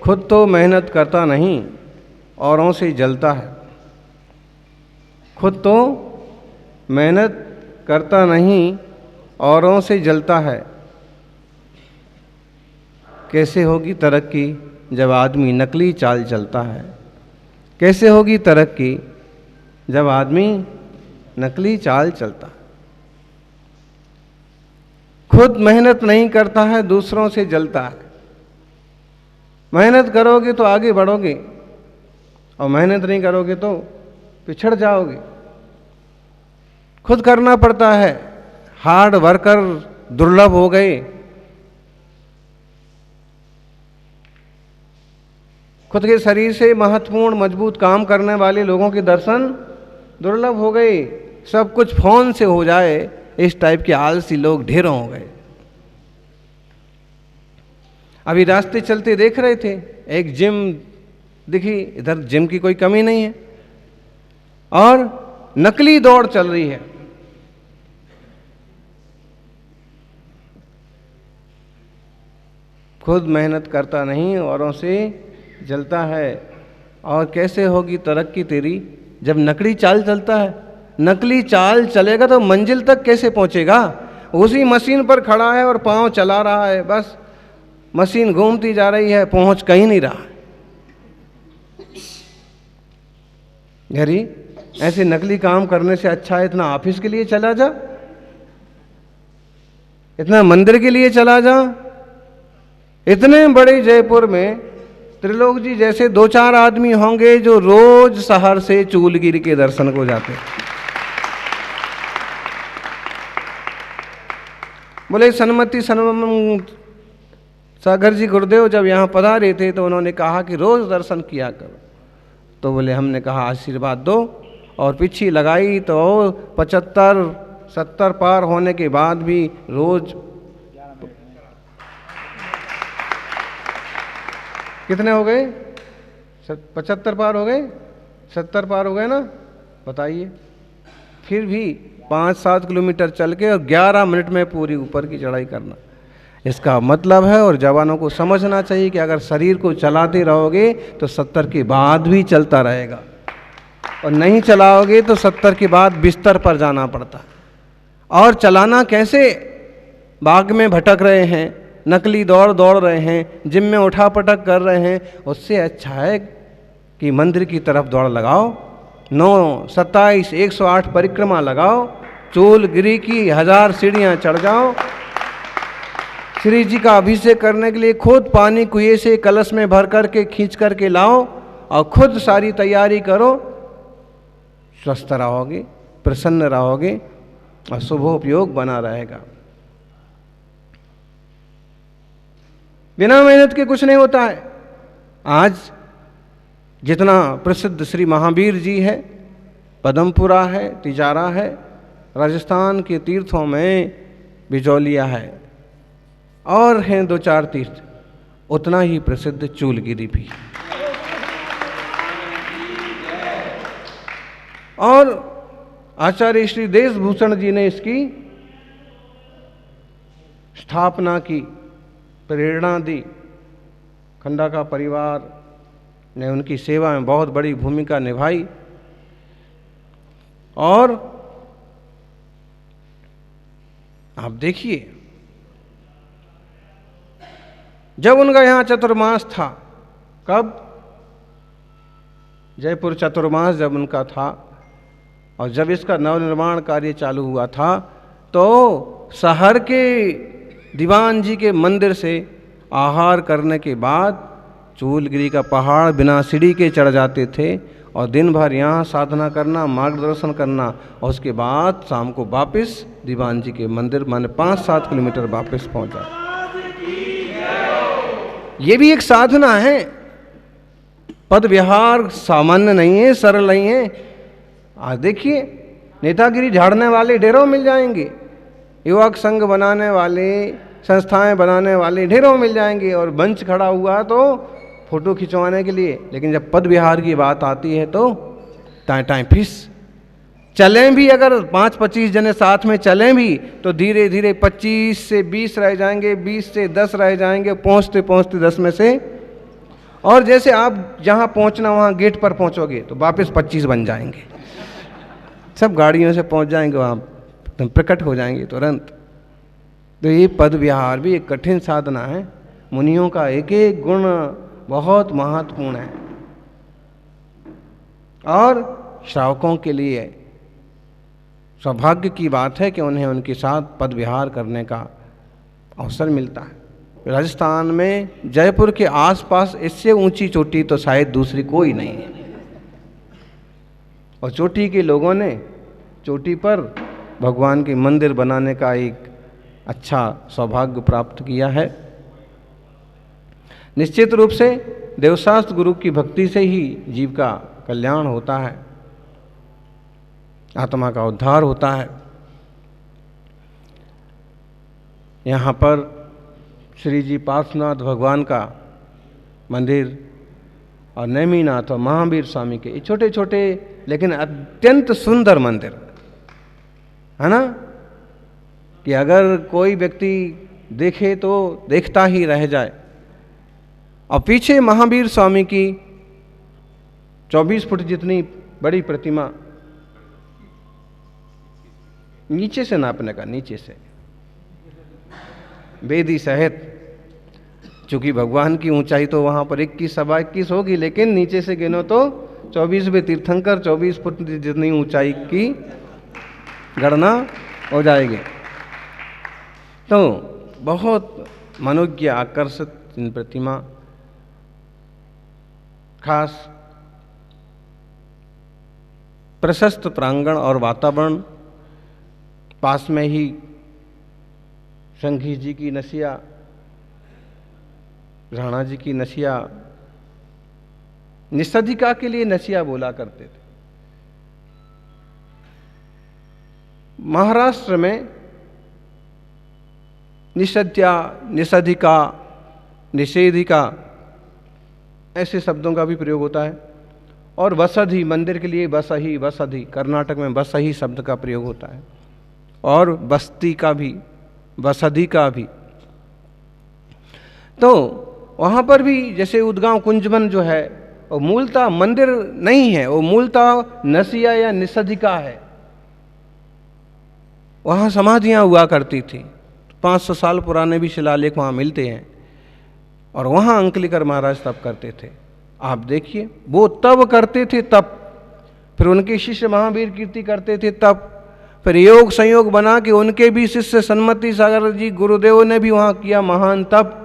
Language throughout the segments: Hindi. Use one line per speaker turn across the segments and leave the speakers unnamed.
खुद तो मेहनत करता नहीं, औरों से जलता है। खुद तो मेहनत करता नहीं, औरों से जलता है। कैसे होगी तरक्की जब आदमी नकली चाल चलता है? कैसे होगी तरक्की जब आदमी नकली चाल चलता है? खुद मेहनत नहीं करता है, दूसरों से जलता है। मेहनत करोगे तो आगे बढ़ोगे, और मेहनत नहीं करोगे तो पिछड़ जाओगे। खुद करना पड़ता है। हार्ड वर्कर दुर्लभ हो गए। खुद के शरीर से महत्वपूर्ण मजबूत काम करने वाले लोगों के दर्शन दुर्लभ हो गए। सब कुछ फोन से हो जाए, इस टाइप के आलसी लोग ढेरों हो गए। अभी रास्ते चलते देख रहे थे, एक जिम दिखी। इधर जिम की कोई कमी नहीं है, और नकली दौड़ चल रही है। खुद मेहनत करता नहीं, औरों से जलता है। और कैसे होगी तरक्की तेरी जब नकली चाल चलता है? नकली चाल चलेगा तो मंजिल तक कैसे पहुंचेगा? उसी मशीन पर खड़ा है और पांव चला रहा है, बस मशीन घूमती जा रही है, पहुंच कहीं नहीं रहा। घरी ऐसे नकली काम करने से अच्छा है इतना ऑफिस के लिए चला जा, इतना मंदिर के लिए चला जा। इतने बड़े जयपुर में त्रिलोक जी जैसे 2-4 आदमी होंगे जो रोज शहर से चूलगिरी के दर्शन को जाते। बोले सन्मति सागर जी गुरुदेव जब यहाँ पधारे थे तो उन्होंने कहा कि रोज दर्शन किया करो। तो बोले हमने कहा आशीर्वाद दो, और पीछे लगाई तो 75-70 पार होने के बाद भी रोज। कितने हो गए? 75 पार हो गए, 70 पार हो गए ना? बताइए। फिर भी 5-7 किलोमीटर चल के और 11 मिनट में पूरी ऊपर की चढ़ाई करना। इसका मतलब है, और जवानों को समझना चाहिए कि अगर शरीर को चलाते रहोगे तो 70 के बाद भी चलता रहेगा, और नहीं चलाओगे तो 70 के बाद बिस्तर पर जाना पड़ता। और चलाना कैसे? बाग में भटक रहे हैं, नकली दौड़ रहे हैं, जिम में उठा पटक कर रहे हैं, उससे अच्छा है कि मंदिर की तरफ दौड़ लगाओ। 9, 27, 108 परिक्रमा लगाओ, चूलगिरी की 1000 सीढ़ियाँ चढ़ जाओ। श्री जी का अभिषेक करने के लिए खुद पानी कुएं से कलश में भर करके खींच करके लाओ, और खुद सारी तैयारी करो। स्वस्थ रहोगे, प्रसन्न रहोगे, और शुभोपयोग बना रहेगा। बिना मेहनत के कुछ नहीं होता है। आज जितना प्रसिद्ध श्री महावीर जी है, पदमपुरा है, तिजारा है, राजस्थान के तीर्थों में बिजौलिया है, और हैं 2-4 तीर्थ, उतना ही प्रसिद्ध चूलगिरी भी। और आचार्य श्री देशभूषण जी ने इसकी स्थापना की, प्रेरणा दी। खंडा का परिवार ने उनकी सेवा में बहुत बड़ी भूमिका निभाई। और आप देखिए, जब उनका यहाँ चतुर्मास था, कब? जयपुर चतुर्मास जब उनका था, और जब इसका नवनिर्माण कार्य चालू हुआ था, तो शहर के दीवान जी के मंदिर से आहार करने के बाद चूलगिरी का पहाड़ बिना सीढ़ी के चढ़ जाते थे, और दिन भर यहाँ साधना करना, मार्गदर्शन करना, और उसके बाद शाम को वापस दीवान जी के मंदिर, माने 5-7 किलोमीटर वापस पहुँचा। ये भी एक साधना है। पद विहार सामान्य नहीं है, सरल नहीं है। आज देखिए, नेतागिरी झाड़ने वाले ढेरों मिल जाएंगे, युवक संघ बनाने वाले, संस्थाएं बनाने वाले ढेरों मिल जाएंगे, और मंच खड़ा हुआ तो फोटो खिंचवाने के लिए। लेकिन जब पद विहार की बात आती है तो टाइम फिस। चलें भी, अगर 5-25 जने साथ में चलें भी तो धीरे धीरे 25 से 20 रह जाएंगे, 20 से 10 रह जाएंगे, पहुंचते पहुंचते 10 में से, और जैसे आप जहां पहुंचना वहां गेट पर पहुंचोगे तो वापस 25 बन जाएंगे, सब गाड़ियों से पहुंच जाएंगे, वहां तुम प्रकट हो जाएंगे तुरंत। तो ये पद विहार भी एक कठिन साधना है। मुनियों का एक एक गुण बहुत महत्वपूर्ण है, और श्रावकों के लिए सौभाग्य की बात है कि उन्हें उनके साथ पद विहार करने का अवसर मिलता है। राजस्थान में जयपुर के आसपास इससे ऊंची चोटी तो शायद दूसरी कोई नहीं है, और चोटी के लोगों ने चोटी पर भगवान के मंदिर बनाने का एक अच्छा सौभाग्य प्राप्त किया है। निश्चित रूप से देवशास्त्र गुरु की भक्ति से ही जीव का कल्याण होता है, आत्मा का उद्धार होता है। यहाँ पर श्री जी पार्श्वनाथ भगवान का मंदिर और नेमिनाथ और महावीर स्वामी के छोटे छोटे लेकिन अत्यंत सुंदर मंदिर है ना, कि अगर कोई व्यक्ति देखे तो देखता ही रह जाए। और पीछे महावीर स्वामी की 24 फुट जितनी बड़ी प्रतिमा, नीचे से नापने का, नीचे से वेदी सहित, चूंकि भगवान की ऊंचाई तो वहां पर 21-21 होगी, लेकिन नीचे से गिनो तो 24वें तीर्थंकर 24 फुट जितनी ऊंचाई की गणना हो जाएगी। तो बहुत मनोज्ञ आकर्षित इन प्रतिमा, खास प्रशस्त प्रांगण और वातावरण, पास में ही संघी जी की नसिया, राणा जी की नसिया, निषादिका के लिए नसिया बोला करते थे। महाराष्ट्र में निषद्या, निषादिका, निषेधिका ऐसे शब्दों का भी प्रयोग होता है। और वसधि, मंदिर के लिए वसही, वसधि, कर्नाटक में वसही शब्द का प्रयोग होता है, और बस्ती का भी, वसधि का भी। तो वहाँ पर भी जैसे उदगांव कुंजवन जो है वो मूलतः मंदिर नहीं है, वो मूलतः नसिया या निषादिका है। वहाँ समाधियाँ हुआ करती थी, 500 साल पुराने भी शिलालेख वहाँ मिलते हैं, और वहाँ अंकलिकर महाराज तप करते थे। आप देखिए, वो तब करते थे तप, फिर उनके शिष्य महावीर कीर्ति करते थे तप, फिर योग संयोग बना के उनके भी शिष्य सन्मति सागर जी गुरुदेव ने भी वहाँ किया महान तप।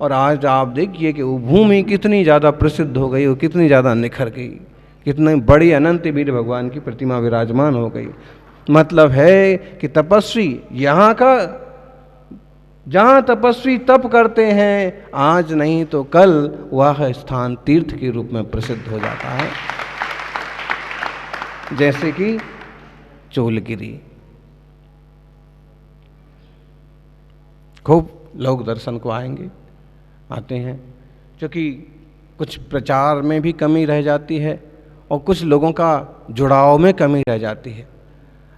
और आज आप देखिए कि वो भूमि कितनी ज़्यादा प्रसिद्ध हो गई, वो कितनी ज़्यादा निखर गई, कितनी बड़ी अनंत वीर भगवान की प्रतिमा विराजमान हो गई। मतलब है कि तपस्वी यहाँ का, जहाँ तपस्वी तप करते हैं, आज नहीं तो कल वह स्थान तीर्थ के रूप में प्रसिद्ध हो जाता है, जैसे कि चोलगिरी। खूब लोग दर्शन को आते हैं, क्योंकि कुछ प्रचार में भी कमी रह जाती है और कुछ लोगों का जुड़ाव में कमी रह जाती है।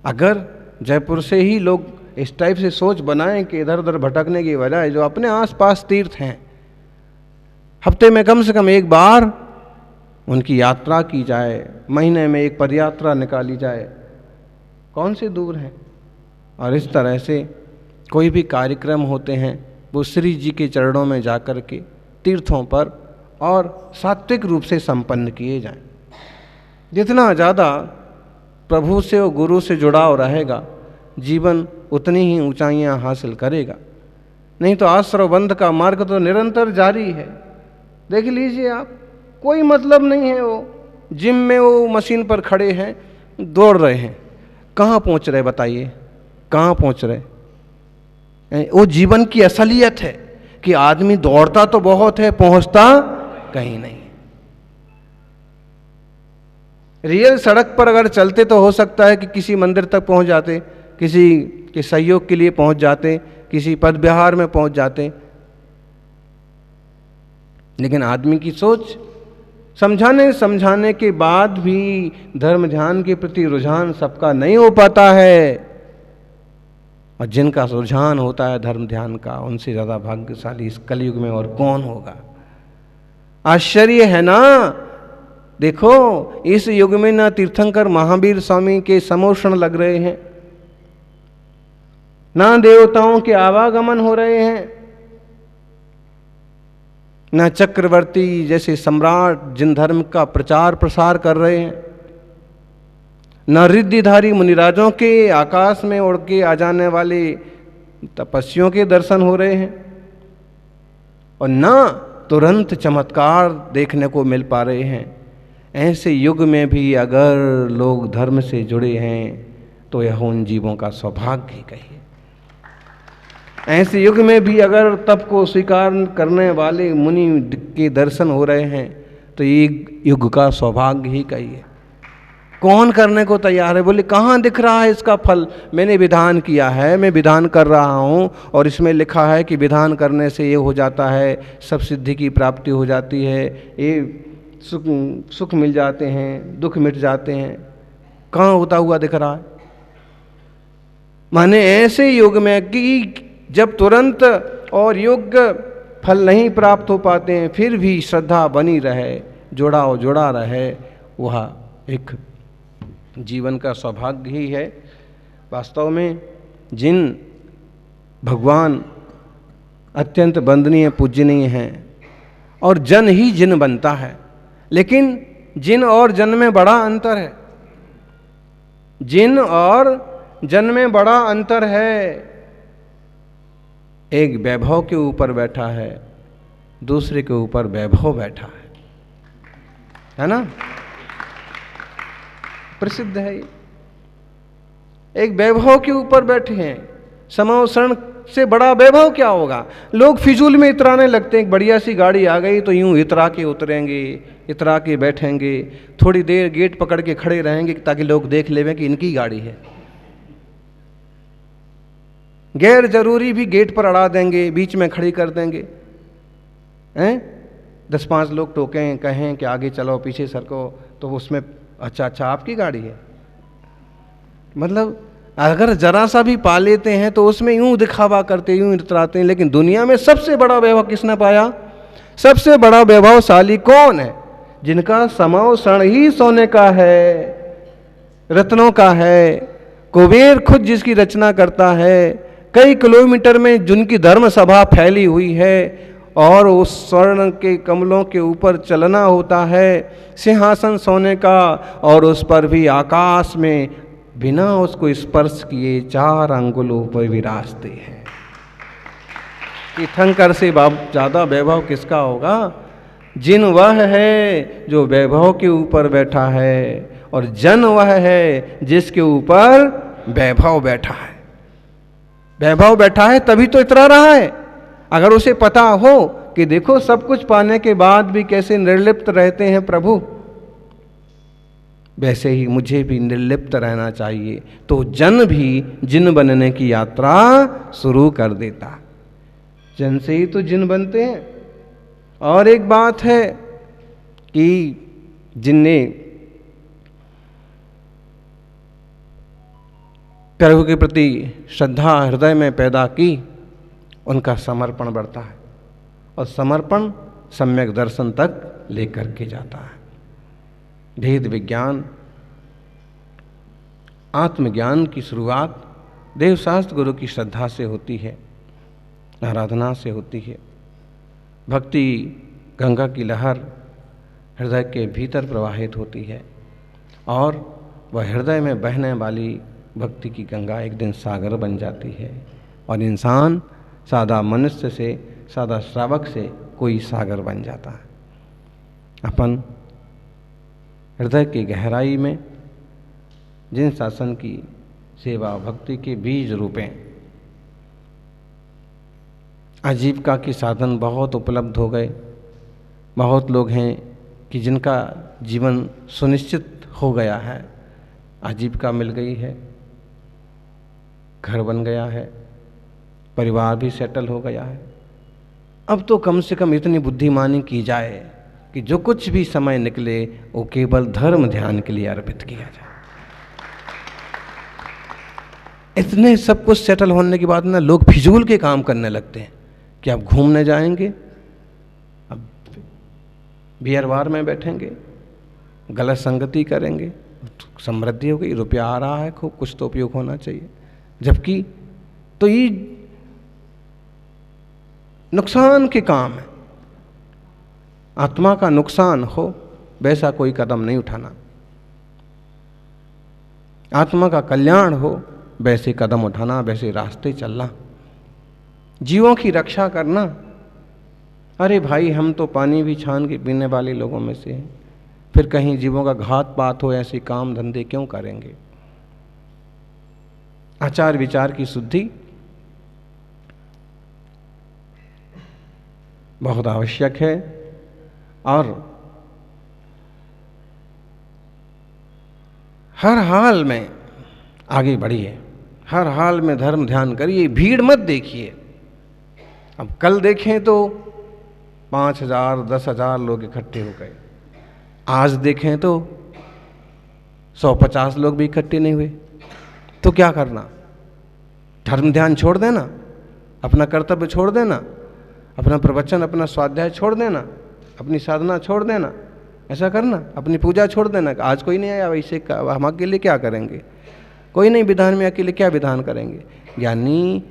अगर जयपुर से ही लोग इस टाइप से सोच बनाएं कि इधर उधर भटकने की बजाय जो अपने आसपास तीर्थ हैं, हफ्ते में कम से कम एक बार उनकी यात्रा की जाए, महीने में एक पदयात्रा निकाली जाए, कौन से दूर हैं। और इस तरह से कोई भी कार्यक्रम होते हैं वो श्री जी के चरणों में जाकर के तीर्थों पर और सात्विक रूप से संपन्न किए जाएं। जितना ज़्यादा प्रभु से और गुरु से जुड़ाव रहेगा, जीवन उतनी ही ऊंचाइयां हासिल करेगा। नहीं तो आश्रवबंध का मार्ग तो निरंतर जारी है। देख लीजिए आप, कोई मतलब नहीं है, वो जिम में वो मशीन पर खड़े हैं, दौड़ रहे हैं, कहाँ पहुँच रहे बताइए, कहाँ पहुँच रहे। वो जीवन की असलियत है कि आदमी दौड़ता तो बहुत है, पहुँचता कहीं नहीं। रियल सड़क पर अगर चलते तो हो सकता है कि किसी मंदिर तक पहुँच जाते, किसी के सहयोग के लिए पहुँच जाते, किसी पद विहार में पहुँच जाते, लेकिन आदमी की सोच समझाने समझाने के बाद भी धर्म ध्यान के प्रति रुझान सबका नहीं हो पाता है, और जिनका रुझान होता है धर्म ध्यान का, उनसे ज्यादा भाग्यशाली इस कलयुग में और कौन होगा। आश्चर्य है ना। देखो इस युग में ना तीर्थंकर महावीर स्वामी के समोषण लग रहे हैं, ना देवताओं के आवागमन हो रहे हैं, ना चक्रवर्ती जैसे सम्राट जिन धर्म का प्रचार प्रसार कर रहे हैं, न रिद्धिधारी मुनिराजों के आकाश में उड़ के आ जाने वाले तपस्वियों के दर्शन हो रहे हैं, और न तुरंत चमत्कार देखने को मिल पा रहे हैं। ऐसे युग में भी अगर लोग धर्म से जुड़े हैं तो यह उन जीवों का सौभाग्य ही कहिए। ऐसे युग में भी अगर तप को स्वीकार करने वाले मुनि के दर्शन हो रहे हैं तो ये युग का सौभाग्य ही कहिए। कौन करने को तैयार है? बोले कहाँ दिख रहा है इसका फल? मैंने विधान किया है, मैं विधान कर रहा हूँ, और इसमें लिखा है कि विधान करने से ये हो जाता है, सब सिद्धि की प्राप्ति हो जाती है, ये सुख मिल जाते हैं, दुख मिट जाते हैं। कहाँ होता हुआ दिख रहा है? माने ऐसे युग में कि जब तुरंत और योग्य फल नहीं प्राप्त हो पाते हैं, फिर भी श्रद्धा बनी रहे, जुड़ा रहे, वह एक जीवन का सौभाग्य ही है। वास्तव में जिन भगवान अत्यंत वंदनीय पूजनीय हैं, और जन ही जिन बनता है, लेकिन जिन और जन में बड़ा अंतर है। जिन और जन में बड़ा अंतर है। एक वैभव के ऊपर बैठा है, दूसरे के ऊपर वैभव बैठा है ना? प्रसिद्ध है ये। एक वैभव के ऊपर बैठे हैं। समोषण से बड़ा वैभव क्या होगा? लोग फिजूल में इतराने लगते हैं। एक बढ़िया सी गाड़ी आ गई तो यूं इतरा के उतरेंगे, इतरा के बैठेंगे, थोड़ी देर गेट पकड़ के खड़े रहेंगे ताकि लोग देख लेवें कि इनकी गाड़ी है। गैर जरूरी भी गेट पर अड़ा देंगे, बीच में खड़ी कर देंगे, हैं? 10-5 लोग टोकें, कहें कि आगे चलो पीछे सरको, तो उसमें अच्छा आपकी गाड़ी है। मतलब अगर जरा सा भी पा लेते हैं तो उसमें यूं दिखावा करते, यूं इतराते हैं। लेकिन दुनिया में सबसे बड़ा वैभव किसने पाया? सबसे बड़ा वैभवशाली कौन है? जिनका समोषण ही सोने का है, रत्नों का है। कुबेर खुद जिसकी रचना करता है, कई किलोमीटर में जिनकी धर्म सभा फैली हुई है, और उस स्वर्ण के कमलों के ऊपर चलना होता है, सिंहासन सोने का, और उस पर भी आकाश में बिना उसको स्पर्श किए 4 अंगुलों पर विराजते हैं। तीर्थंकर से ज़्यादा वैभव किसका होगा? जिन वह है जो वैभव के ऊपर बैठा है, और जन वह है जिसके ऊपर वैभव बैठा है। वैभव बैठा है तभी तो इतरा रहा है। अगर उसे पता हो कि देखो सब कुछ पाने के बाद भी कैसे निर्लिप्त रहते हैं प्रभु, वैसे ही मुझे भी निर्लिप्त रहना चाहिए, तो जन भी जिन बनने की यात्रा शुरू कर देता। जन से ही तो जिन बनते हैं। और एक बात है कि जिनने प्रभु के प्रति श्रद्धा हृदय में पैदा की, उनका समर्पण बढ़ता है, और समर्पण सम्यक दर्शन तक लेकर के जाता है। भेद विज्ञान, आत्मज्ञान की शुरुआत देवशास्त्र गुरु की श्रद्धा से होती है, आराधना से होती है। भक्ति गंगा की लहर हृदय के भीतर प्रवाहित होती है, और वह हृदय में बहने वाली भक्ति की गंगा एक दिन सागर बन जाती है, और इंसान सादा मनुष्य से, सादा श्रावक से कोई सागर बन जाता है। अपन हृदय की गहराई में जिन शासन की सेवा भक्ति के बीज रूपें आजीविका के साधन बहुत उपलब्ध हो गए। बहुत लोग हैं कि जिनका जीवन सुनिश्चित हो गया है, आजीविका मिल गई है, घर बन गया है, परिवार भी सेटल हो गया है। अब तो कम से कम इतनी बुद्धिमानी की जाए कि जो कुछ भी समय निकले वो केवल धर्म ध्यान के लिए अर्पित किया जाए। इतने सब कुछ सेटल होने के बाद ना लोग फिजूल के काम करने लगते हैं कि अब घूमने जाएंगे, अब बियर बार में बैठेंगे, गलत संगति करेंगे, समृद्धि हो गई, रुपया आ रहा है खूब, कुछ तो उपयोग होना चाहिए। जबकि तो ये नुकसान के काम है। आत्मा का नुकसान हो वैसा कोई कदम नहीं उठाना, आत्मा का कल्याण हो वैसे कदम उठाना, वैसे रास्ते चलना, जीवों की रक्षा करना। अरे भाई हम तो पानी भी छान के पीने वाले लोगों में से हैं, फिर कहीं जीवों का घात पात हो ऐसे काम धंधे क्यों करेंगे। आचार विचार की शुद्धि बहुत आवश्यक है और हर हाल में आगे बढ़िए, हर हाल में धर्म ध्यान करिए, भीड़ मत देखिए। अब कल देखें तो 5,000 10,000 लोग इकट्ठे हो गए, आज देखें तो 150 लोग भी इकट्ठे नहीं हुए, तो क्या करना? धर्म ध्यान छोड़ देना, अपना कर्तव्य छोड़ देना, अपना प्रवचन अपना स्वाध्याय छोड़ देना, अपनी साधना छोड़ देना, ऐसा करना, अपनी पूजा छोड़ देना। आज कोई नहीं आया वैसे हम अकेले क्या करेंगे, कोई नहीं विधान में अकेले क्या विधान करेंगे। यानी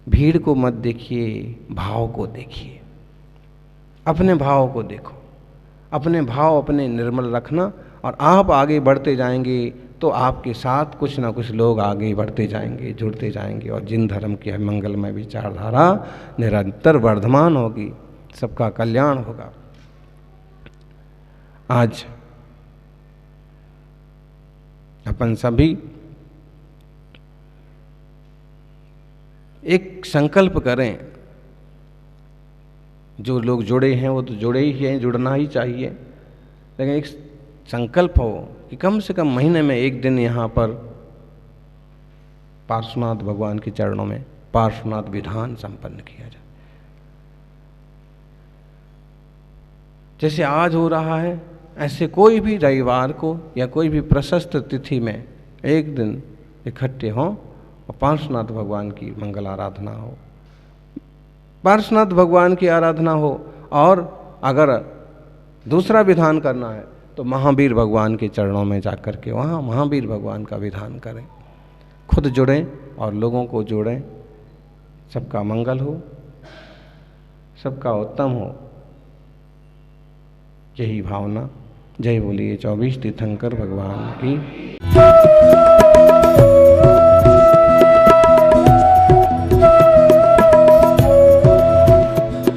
भीड़ को मत देखिए, भाव को देखिए, अपने भाव को देखो, अपने भाव अपने निर्मल रखना और आप आगे बढ़ते जाएंगे तो आपके साथ कुछ ना कुछ लोग आगे बढ़ते जाएंगे, जुड़ते जाएंगे और जिन धर्म की मंगलमय विचारधारा निरंतर वर्धमान होगी, सबका कल्याण होगा। आज अपन सभी एक संकल्प करें, जो लोग जुड़े हैं वो तो जुड़े ही हैं, जुड़ना ही चाहिए, लेकिन एक संकल्प हो कि कम से कम महीने में एक दिन यहाँ पर पार्श्वनाथ भगवान के चरणों में पार्श्वनाथ विधान संपन्न किया जाए। जैसे आज हो रहा है ऐसे कोई भी रविवार को या कोई भी प्रशस्त तिथि में एक दिन इकट्ठे हों और पार्श्वनाथ भगवान की मंगल आराधना हो, पार्श्वनाथ भगवान की आराधना हो। और अगर दूसरा विधान करना है तो महावीर भगवान के चरणों में जाकर के वहाँ महावीर भगवान का विधान करें, खुद जुड़ें और लोगों को जोड़ें। सबका मंगल हो, सबका उत्तम हो, यही भावना। जय बोलिए 24 तीर्थंकर भगवान की।